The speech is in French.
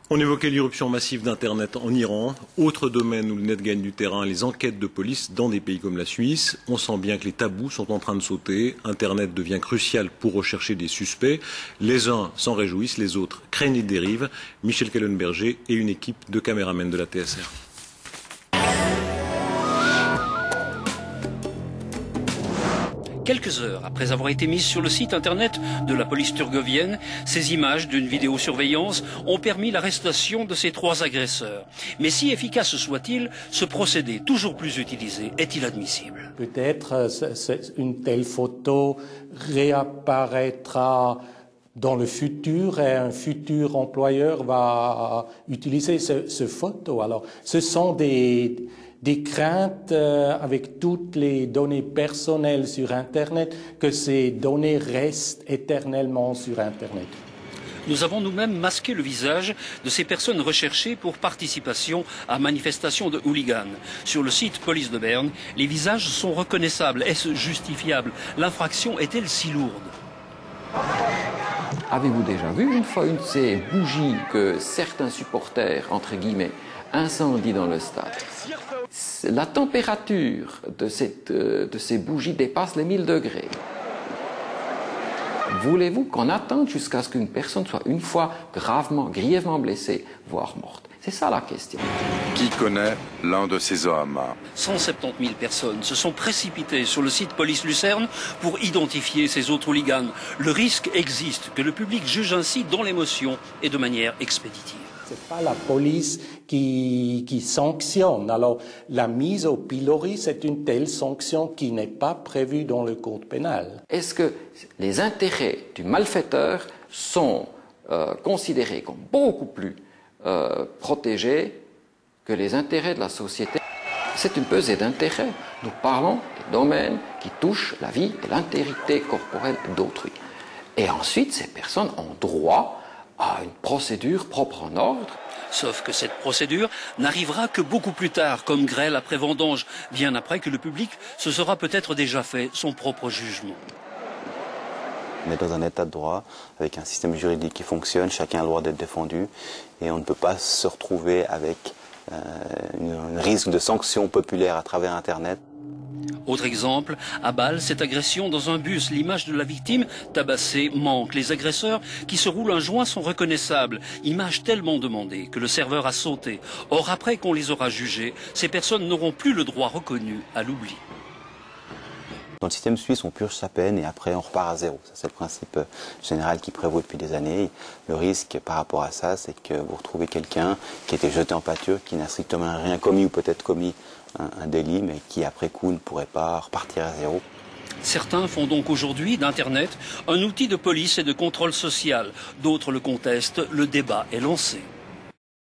On évoquait l'irruption massive d'Internet en Iran. Autre domaine où le net gagne du terrain, les enquêtes de police dans des pays comme la Suisse. On sent bien que les tabous sont en train de sauter. Internet devient crucial pour rechercher des suspects. Les uns s'en réjouissent, les autres craignent les dérives. Michel Kellenberger et une équipe de caméramens de la TSR. Quelques heures après avoir été mises sur le site internet de la police turgovienne, ces images d'une vidéosurveillance ont permis l'arrestation de ces 3 agresseurs. Mais si efficace soit-il, ce procédé toujours plus utilisé est-il admissible? Peut-être une telle photo réapparaîtra dans le futur et un futur employeur va utiliser ce photo. Alors, ce sont des craintes avec toutes les données personnelles sur Internet, que ces données restent éternellement sur Internet. Nous avons nous-mêmes masqué le visage de ces personnes recherchées pour participation à manifestations de hooligans. Sur le site Police de Berne, les visages sont reconnaissables. Est-ce justifiable? L'infraction est-elle si lourde? Avez-vous déjà vu une fois une de ces bougies que certains supporters, entre guillemets, incendient dans le stade? La température de ces bougies dépasse les 1000 degrés. Voulez-vous qu'on attende jusqu'à ce qu'une personne soit une fois grièvement blessée, voire morte? C'est ça la question. Qui connaît l'un de ces hommes? 170 000 personnes se sont précipitées sur le site Police Lucerne pour identifier ces autres hooligans. Le risque existe que le public juge ainsi dans l'émotion et de manière expéditive. C'est pas la police qui sanctionne. Alors, la mise au pilori, c'est une telle sanction qui n'est pas prévue dans le code pénal. Est-ce que les intérêts du malfaiteur sont considérés comme beaucoup plus protégés que les intérêts de la société? C'est une pesée d'intérêts. Nous parlons des domaines qui touchent la vie et l'intégrité corporelle d'autrui. Et ensuite, ces personnes ont droit à une procédure propre en ordre. Sauf que cette procédure n'arrivera que beaucoup plus tard, comme grêle après vendange, bien après que le public se sera peut-être déjà fait son propre jugement. On est dans un état de droit, avec un système juridique qui fonctionne, chacun a le droit d'être défendu, et on ne peut pas se retrouver avec un risque de sanction populaire à travers Internet. Autre exemple, à Bâle, cette agression dans un bus, l'image de la victime tabassée manque. Les agresseurs qui se roulent un joint sont reconnaissables. Image tellement demandée que le serveur a sauté. Or, après qu'on les aura jugés, ces personnes n'auront plus le droit reconnu à l'oubli. Dans le système suisse, on purge sa peine et après on repart à zéro. C'est le principe général qui prévaut depuis des années. Le risque par rapport à ça, c'est que vous retrouvez quelqu'un qui a été jeté en pâture, qui n'a strictement rien commis ou peut-être commis un délit, mais qui après coup ne pourrait pas repartir à zéro. Certains font donc aujourd'hui d'Internet un outil de police et de contrôle social. D'autres le contestent. Le débat est lancé.